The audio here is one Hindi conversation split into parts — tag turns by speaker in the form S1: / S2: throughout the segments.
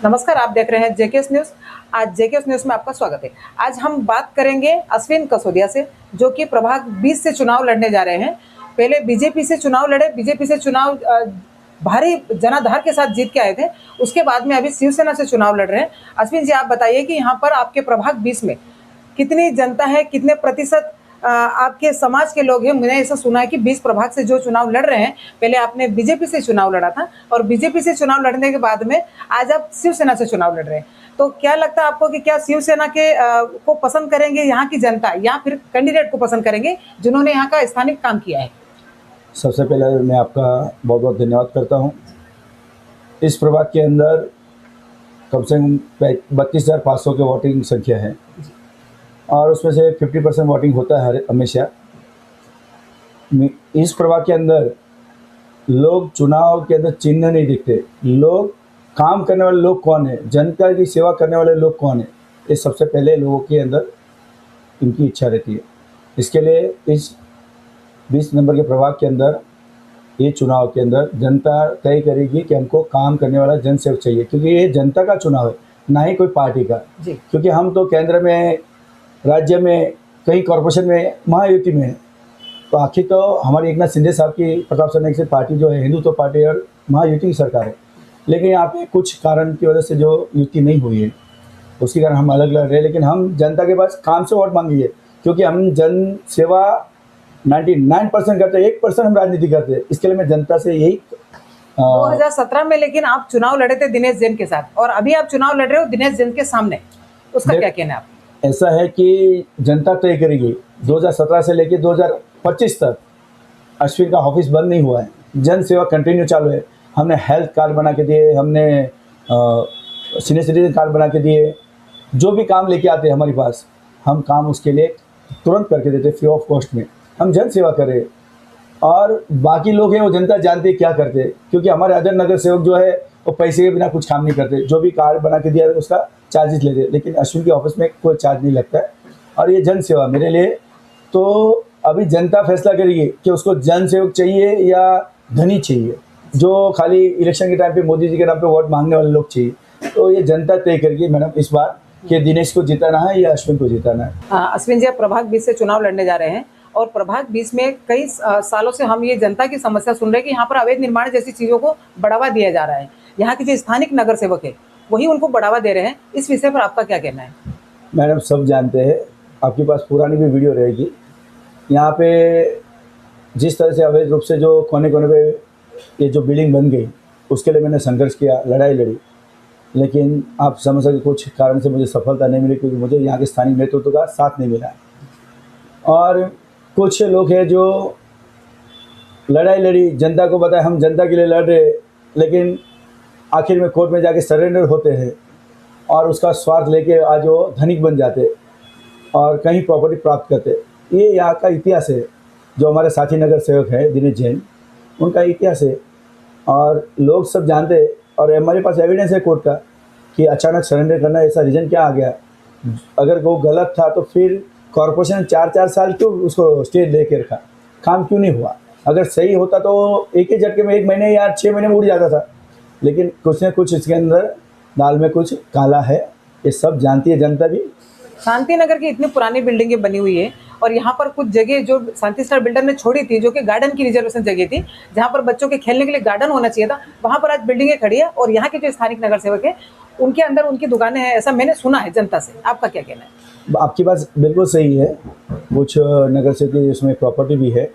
S1: नमस्कार, आप देख रहे हैं जेकेएस न्यूज़। आज जेकेएस न्यूज़ में आपका स्वागत है। आज हम बात करेंगे अश्विन कसोदिया से, जो कि प्रभाग 20 से चुनाव लड़ने जा रहे हैं। पहले बीजेपी से चुनाव लड़े, बीजेपी से चुनाव भारी जनाधार के साथ जीत के आए थे। उसके बाद में अभी शिवसेना से चुनाव लड़ रहे हैं। अश्विन जी, आप बताइए कि यहाँ पर आपके प्रभाग 20 में कितनी जनता है, कितने प्रतिशत आपके समाज के लोग हैं? मैंने ऐसा सुना है कि 20 प्रभाग से जो चुनाव लड़ रहे हैं, पहले आपने बीजेपी से चुनाव लड़ा था और बीजेपी से चुनाव लड़ने के बाद में आज आप शिवसेना से चुनाव लड़ रहे हैं। तो क्या लगता है आपको कि क्या शिवसेना के को पसंद करेंगे यहाँ की जनता, या फिर कैंडिडेट को पसंद करेंगे जिन्होंने यहाँ का स्थानिक काम किया है?
S2: सबसे पहले मैं आपका बहुत बहुत धन्यवाद करता हूँ। इस प्रभाग के अंदर कम से कम 32,500 के वोटिंग संख्या है और उसमें से 50% वोटिंग होता है हमेशा। इस प्रभाग के अंदर लोग चुनाव के अंदर चिन्ह नहीं दिखते, लोग काम करने वाले लोग कौन है, जनता की सेवा करने वाले लोग कौन है, ये सबसे पहले लोगों के अंदर इनकी इच्छा रहती है। इसके लिए इस 20 नंबर के प्रभाग के अंदर ये चुनाव के अंदर जनता तय करेगी कि हमको काम करने वाला जनसेवक चाहिए, क्योंकि ये जनता का चुनाव है, ना ही कोई पार्टी का। क्योंकि हम तो केंद्र में, राज्य में, कई कॉरपोरेशन में महायुति में है, तो आखिर तो हमारी एकनाथ शिंदे साहब की, प्रताप सरनाईक से पार्टी जो है हिंदुत्व पार्टी और महायुति की सरकार है। लेकिन यहाँ पे कुछ कारण की वजह से जो युति नहीं हुई है, उसके कारण हम अलग लड़ रहे हैं। लेकिन हम जनता के पास काम से वोट मांगी है, क्योंकि हम जन सेवा 99% करते हैं, 1% हम राजनीति करते हैं। इसके लिए मैं जनता से यही
S1: 2017 में लेकिन आप चुनाव लड़े थे दिनेश जैन के साथ, और अभी आप चुनाव लड़ रहे हो दिनेश जैन के सामने, उसका क्या कहना है आप?
S2: ऐसा है कि जनता तय करेगी। 2017 से लेकर 2025 तक अश्विन का ऑफिस बंद नहीं हुआ है, जन सेवा कंटिन्यू चालू है। हमने हेल्थ कार्ड बना के दिए, हमने सीनियर सिटीजन कार्ड बना के दिए। जो भी काम लेके आते हैं हमारे पास, हम काम उसके लिए तुरंत करके देते, फ्री ऑफ कॉस्ट में। हम जन सेवा करें और बाकी लोग हैं वो जनता जानते हैं क्या करते हैं, क्योंकि हमारे अदर नगर सेवक जो है वो पैसे के बिना कुछ काम नहीं करते। जो भी कार्ड बना के दिया उसका चार्जेस लेते, लेकिन अश्विन के ऑफिस में कोई चार्ज नहीं लगता है। और ये जन सेवा मेरे लिए, तो अभी जनता फैसला करेगी कि उसको जन सेवक चाहिए या धनी चाहिए, जो खाली इलेक्शन के टाइम पे मोदी जी के नाम पे वोट मांगने वाले लोग चाहिए। तो ये जनता तय करेगी मैडम इस बार कि दिनेश को जिताना है या अश्विन को जिताना है।
S1: अश्विन जी, आप प्रभाग 20 से चुनाव लड़ने जा रहे हैं और प्रभाग 20 में कई सालों से हम ये जनता की समस्या सुन रहे हैं कि यहाँ पर अवैध निर्माण जैसी चीज़ों को बढ़ावा दिया जा रहा है। यहाँ के जो स्थानिक नगर सेवक है वही उनको बढ़ावा दे रहे हैं। इस विषय पर आपका क्या कहना है?
S2: मैडम, सब जानते हैं, आपके पास पुरानी भी वीडियो रहेगी। यहाँ पे जिस तरह से अवैध रूप से जो कोने कोने पे ये जो बिल्डिंग बन गई, उसके लिए मैंने संघर्ष किया, लड़ाई लड़ी, लेकिन आप समझ सकते कुछ कारण से मुझे सफलता नहीं मिली, क्योंकि मुझे यहाँ के स्थानीय नेतृत्व का साथ नहीं मिला। और कुछ लोग हैं जो लड़ाई लड़ी, जनता को बताया हम जनता के लिए लड़ रहे, लेकिन आखिर में कोर्ट में जाके सरेंडर होते हैं और उसका स्वार्थ लेके आज वो धनिक बन जाते और कहीं प्रॉपर्टी प्राप्त करते। ये यहाँ का इतिहास है। जो हमारे साथी नगर सेवक है दिनेश जैन, उनका इतिहास है और लोग सब जानते हैं। और हमारे पास एविडेंस है कोर्ट का कि अचानक सरेंडर करना, ऐसा रीज़न क्या आ गया? अगर वो गलत था तो फिर कॉरपोरेशन 4-4 साल क्यों उसको स्टे दे के रखा? काम क्यों नहीं हुआ? अगर सही होता तो एक ही झटके में 1 महीने या 6 महीने में उड़ जाता था। लेकिन कुछ न कुछ इसके अंदर दाल में कुछ काला है, ये सब जानती है जनता भी।
S1: शांति नगर की इतनी पुरानी बिल्डिंगें बनी हुई है और यहाँ पर कुछ जगह जो शांति स्टार बिल्डर ने छोड़ी थी, जो कि गार्डन की रिजर्वेशन जगह थी, जहाँ पर बच्चों के खेलने के लिए गार्डन होना चाहिए था, वहाँ पर आज बिल्डिंगें खड़ी है और यहाँ के जो स्थानिक नगर सेवक है उनके अंदर उनकी दुकानें हैं, ऐसा मैंने सुना है जनता से। आपका क्या कहना है?
S2: आपकी बात बिल्कुल सही है। कुछ नगर सेवक की इसमें प्रॉपर्टी भी है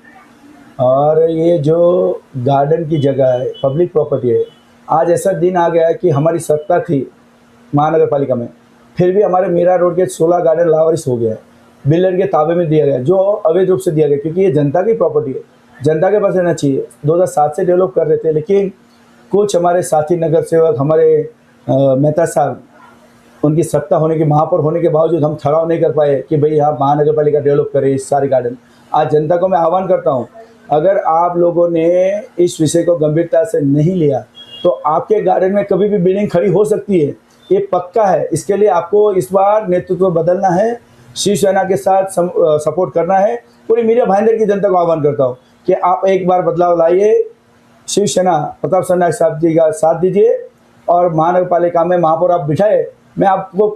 S2: और ये जो गार्डन की जगह है, पब्लिक प्रॉपर्टी है। आज ऐसा दिन आ गया है कि हमारी सत्ता थी महानगर पालिका में, फिर भी हमारे मीरा रोड के 16 गार्डन लावारिस हो गया है, बिल्डर के ताबे में दिया गया, जो अवैध रूप से दिया गया, क्योंकि ये जनता की प्रॉपर्टी है, जनता के पास रहना चाहिए। 2007 से डेवलप कर रहे थे, लेकिन कुछ हमारे साथी नगर सेवक, हमारे मेहता साहब, उनकी सत्ता होने के, महापौर होने के बावजूद हम ठहराव नहीं कर पाए कि भाई यहाँ महानगर पालिका डेवलप करे इस सारे गार्डन। आज जनता को मैं आह्वान करता हूँ, अगर आप लोगों ने इस विषय को गंभीरता से नहीं लिया तो आपके गार्डन में कभी भी बिल्डिंग खड़ी हो सकती है, ये पक्का है। इसके लिए आपको इस बार नेतृत्व बदलना है, शिवसेना के साथ सपोर्ट करना है। पूरी मीडिया भाईंदर की जनता को आह्वान करता हूँ कि आप एक बार बदलाव लाइए, शिवसेना प्रताप सरनाईक साहब जी का साथ दीजिए और महानगर में महापौर आप बिठाए, मैं आपको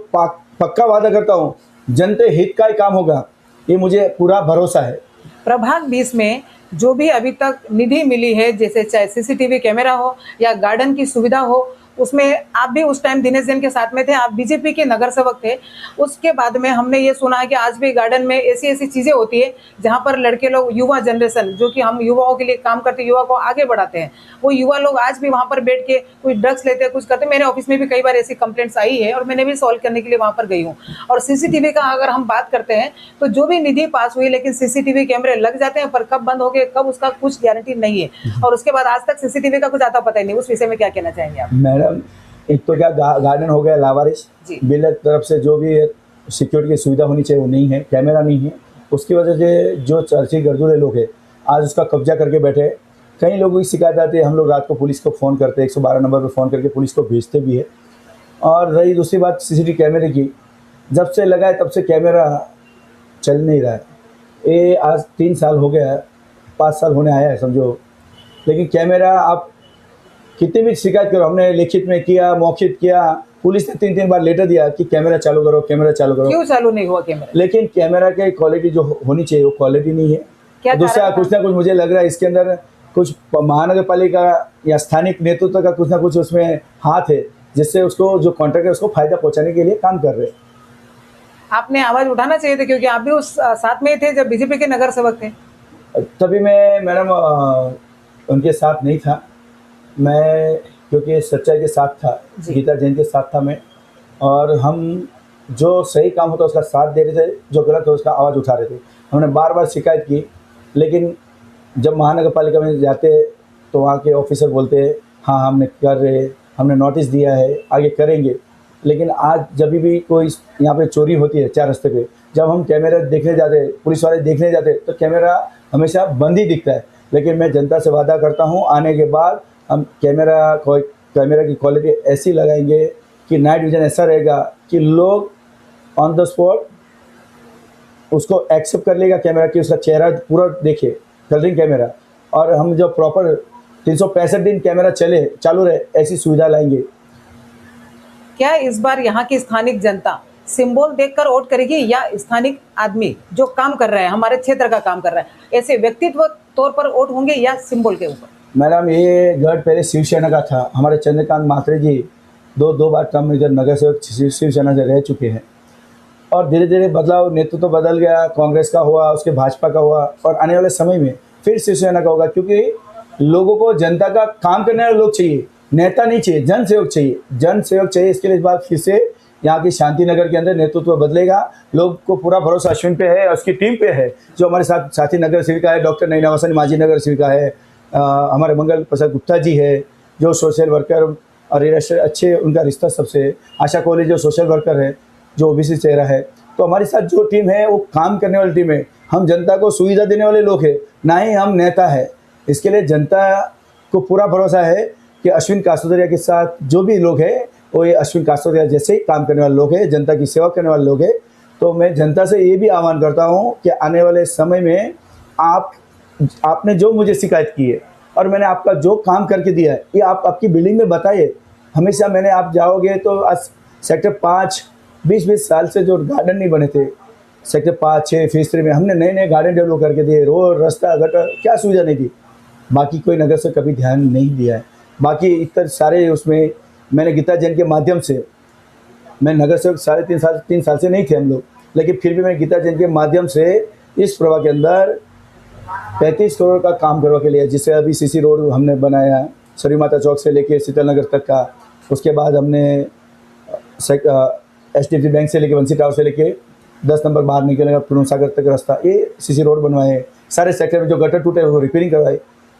S2: पक्का वादा करता हूँ जनता हित का ही काम होगा, ये मुझे पूरा भरोसा है।
S1: प्रभाग 20 में जो भी अभी तक निधि मिली है, जैसे चाहे सीसीटीवी कैमरा हो या गार्डन की सुविधा हो, उसमें आप भी उस टाइम दिनेश जैन के साथ में थे, आप बीजेपी के नगर सेवक थे। उसके बाद में हमने ये सुना है कि आज भी गार्डन में ऐसी ऐसी चीज़ें होती है जहाँ पर लड़के लोग, युवा जनरेशन जो कि हम युवाओं के लिए काम करते, युवा को आगे बढ़ाते हैं, वो युवा लोग आज भी वहाँ पर बैठ के कुछ ड्रग्स लेते हैं, कुछ करते हैं। मेरे ऑफिस में भी कई बार ऐसी कंप्लेंट्स आई है और मैंने भी सॉल्व करने के लिए वहाँ पर गई हूँ। और सीसीटीवी का अगर हम बात करते हैं तो जो भी निधि पास हुई, लेकिन सीसीटीवी कैमरे लग जाते हैं, पर कब बंद हो गए कब, उसका कुछ गारंटी नहीं है। और उसके बाद आज तक सीसीटीवी का कुछ आता पता ही नहीं। उस विषय में क्या कहना चाहेंगे आप?
S2: मैडम, एक तो क्या गार्डन हो गया लावारिस, बिल्डर तरफ से जो भी सिक्योरिटी की सुविधा होनी चाहिए वो नहीं है, कैमरा नहीं है, उसकी वजह से जो चर्ची गर्दुले लोग हैं आज उसका कब्जा करके बैठे। कई लोगों की शिकायत आती है, हम लोग रात को पुलिस को फ़ोन करते हैं, 112 नंबर पर फ़ोन करके पुलिस को भेजते भी है। और रही दूसरी बात सीसीटीवी कैमरे की, जब से लगा है तब से कैमरा चल नहीं रहा है। ये आज 3 साल हो गया है, 5 साल होने आया है समझो, लेकिन कैमरा आप कितनी भी शिकायत करो, हमने लिखित में किया, मौखित किया, पुलिस ने 3-3 बार लेटर दिया कि कैमरा चालू करो, कैमरा चालू करो।
S1: क्यों चालू नहीं हुआ कैमरा?
S2: लेकिन कैमरा की क्वालिटी जो होनी चाहिए वो क्वालिटी नहीं है। दूसरा कुछ ना कुछ मुझे लग रहा है इसके अंदर कुछ महानगर पालिका या स्थानिक नेतृत्व का कुछ ना कुछ उसमें हाथ है, जिससे उसको जो कॉन्ट्रैक्टर है उसको फायदा पहुंचाने के लिए काम कर रहे हैं।
S1: आपने आवाज उठाना चाहिए था, क्योंकि आप भी उस साथ में थे जब बीजेपी के नगर सेवक थे।
S2: तभी मैं मैडम उनके साथ नहीं था, मैं क्योंकि सच्चाई के साथ था, गीता जैन के साथ था मैं, और हम जो सही काम होता उसका साथ दे रहे थे, जो गलत हो उसका आवाज़ उठा रहे थे। हमने बार बार शिकायत की, लेकिन जब महानगर पालिका में जाते तो वहाँ के ऑफिसर बोलते हाँ हमने कर रहे, हमने नोटिस दिया है, आगे करेंगे। लेकिन आज जब भी कोई यहाँ पे चोरी होती है 4 रस्ते पे, जब हम कैमरा देखने जाते, पुलिस वाले देखने जाते, तो कैमरा हमेशा बंद ही दिखता है। लेकिन मैं जनता से वादा करता हूँ आने के बाद हम कैमरा की क्वालिटी ऐसी लगाएंगे कि नाइट विजन ऐसा रहेगा कि लोग ऑन द स्पॉट उसको एक्सेप्ट कर लेगा कैमरा कि उसका चेहरा पूरा देखे, कलरिंग कैमरा। और हम जो प्रॉपर 365 दिन कैमरा चालू रहे ऐसी सुविधा लाएंगे।
S1: क्या इस बार यहाँ की स्थानिक जनता सिंबल देखकर वोट करेगी, या स्थानिक आदमी जो काम कर रहा है, हमारे क्षेत्र का काम कर रहा है, ऐसे व्यक्तित्व तौर पर वोट होंगे या सिंबल के ऊपर?
S2: मैडम, ये गढ़ पहले शिवसेना का था। हमारे चंद्रकांत म्हात्रे जी दो बार टर्म इधर नगर सेवक शिवसेना से रह चुके हैं, और धीरे धीरे बदलाव, नेतृत्व बदल गया, कांग्रेस का हुआ, उसके भाजपा का हुआ, और आने वाले समय में फिर शिवसेना का होगा। क्योंकि लोगों को जनता का काम करने वाले लोग चाहिए, नेता नहीं चाहिए, जन सेवक चाहिए, जन सेवक चाहिए। इसके लिए इस बार फिर से यहाँ की शांति नगर के अंदर नेतृत्व बदलेगा। लोग को पूरा भरोसा अश्विन पे है, उसकी टीम पे है, जो हमारे साथ साथी नगर सेविका है, डॉक्टर नैना वसन माजी नगर सेविका है, हमारे मंगल प्रसाद गुप्ता जी है जो सोशल वर्कर, और अच्छे उनका रिश्ता सबसे, आशा कोहली जो सोशल वर्कर है, जो ओबीसी चेहरा है। तो हमारे साथ जो टीम है वो काम करने वाली टीम है। हम जनता को सुविधा देने वाले लोग हैं, ना ही हम नेता है। इसके लिए जनता को पूरा भरोसा है कि अश्विन कासोदिया के साथ जो भी लोग हैं वो ये अश्विन कासोदिया जैसे ही काम करने वाले लोग हैं, जनता की सेवा करने वाले लोग हैं। तो मैं जनता से ये भी आह्वान करता हूँ कि आने वाले समय में आपने जो मुझे शिकायत की है और मैंने आपका जो काम करके दिया है, ये आप आपकी बिल्डिंग में बताइए। हमेशा मैंने, आप जाओगे तो आज सेक्टर 5 20 साल से जो गार्डन नहीं बने थे, सेक्टर 5, 6, फेज 3 में हमने नए नए गार्डन डेवलप करके दिए, रोड, रास्ता, गटर, क्या सुविधा नहीं थी। बाकी कोई नगर से कभी ध्यान नहीं दिया है। बाकी इतने सारे उसमें मैंने गीता जैन के माध्यम से, मैं नगर सेवक 3 साल से नहीं थे हम लोग, लेकिन फिर भी मैं गीता जैन के माध्यम से इस प्रभा के अंदर 35 करोड़ का काम करवा के लिया। जिससे अभी सीसी रोड हमने बनाया सरी माता चौक से लेके शीतल नगर तक का। उसके बाद हमने HDFC बैंक से लेके वंशी टावर से लेके 10 नंबर बाहर निकलने का पूर्ण सागर तक रास्ता, ये सीसी रोड बनवाए। सारे सेक्टर में जो गटर टूटे वो रिपेयरिंग करवाए।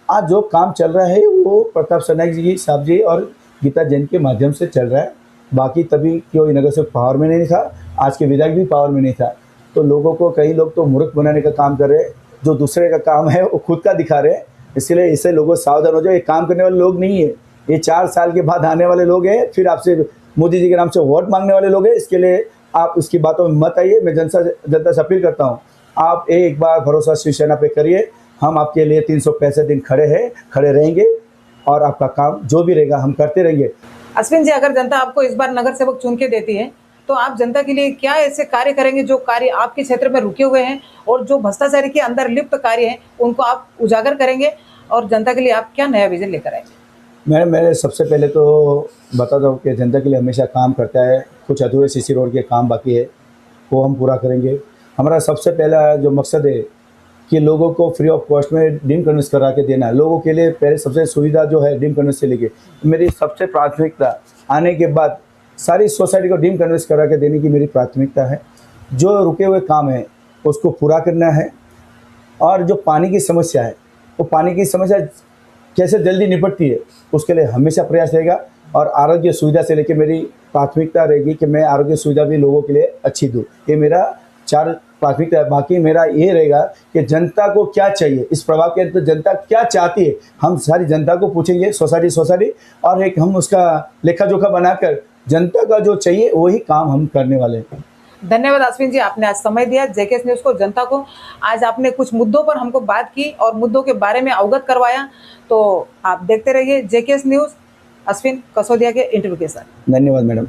S2: आज जो काम चल रहा है वो प्रताप सरनाइक जी साहब जी और गीता जैन के माध्यम से चल रहा है। बाकी तभी कोई नगर सेवक पावर में नहीं था, आज के विधायक भी पावर में नहीं था। तो लोगों को, कई लोग तो मूर्ख बनाने का काम कर रहे हैं, जो दूसरे का काम है वो खुद का दिखा रहे हैं। इसलिए इससे लोगों सावधान हो जाओ, ये काम करने वाले लोग नहीं है, ये 4 साल के बाद आने वाले लोग हैं, फिर आपसे मोदी जी के नाम से वोट मांगने वाले लोग हैं। इसके लिए आप उसकी बातों में मत आइए। मैं जनता से अपील करता हूँ, आप एक बार भरोसा शिवसेना पे करिए। हम आपके लिए 365 दिन खड़े रहेंगे, और आपका काम जो भी रहेगा हम करते रहेंगे।
S1: अश्विन जी, अगर जनता आपको इस बार नगर सेवक चुन के देती है तो आप जनता के लिए क्या ऐसे कार्य करेंगे जो कार्य आपके क्षेत्र में रुके हुए हैं और जो भ्रष्टाचारी के अंदर लिप्त कार्य हैं उनको आप उजागर करेंगे और जनता के लिए आप क्या नया विजन लेकर आएंगे?
S2: मेरे सबसे पहले तो बता दो कि जनता के लिए हमेशा काम करता है। कुछ अधूरे सीसी रोड के काम बाकी है, वो हम पूरा करेंगे। हमारा सबसे पहला जो मकसद है कि लोगों को फ्री ऑफ कॉस्ट में ड्रीम कन्वेंस करा के देना है। लोगों के लिए पहले सबसे सुविधा जो है ड्रीम कन्वेंस से लेके मेरी सबसे प्राथमिकता, आने के बाद सारी सोसाइटी को ड्रीम कन्वेंस करा के देने की मेरी प्राथमिकता है। जो रुके हुए काम है उसको पूरा करना है। और जो पानी की समस्या है, वो पानी की समस्या कैसे जल्दी निपटती है उसके लिए हमेशा प्रयास रहेगा। और आरोग्य सुविधा से लेकर मेरी प्राथमिकता रहेगी कि मैं आरोग्य सुविधा भी लोगों के लिए अच्छी दूँ। ये मेरा 4 प्राथमिकता है। बाकी मेरा ये रहेगा कि जनता को क्या चाहिए, इस प्रभाव के अंदर जनता क्या चाहती है, हम सारी जनता को पूछेंगे सोसाइटी, और एक हम उसका लेखा जोखा बनाकर जनता का जो चाहिए वही काम हम करने वाले हैं।
S1: धन्यवाद अश्विन जी, आपने आज समय दिया जेकेएस न्यूज़ को, जनता को। आज आपने कुछ मुद्दों पर हमको बात की और मुद्दों के बारे में अवगत करवाया। तो आप देखते रहिए जेकेएस न्यूज़ अश्विन कसोदिया के इंटरव्यू के साथ।
S2: धन्यवाद मैडम।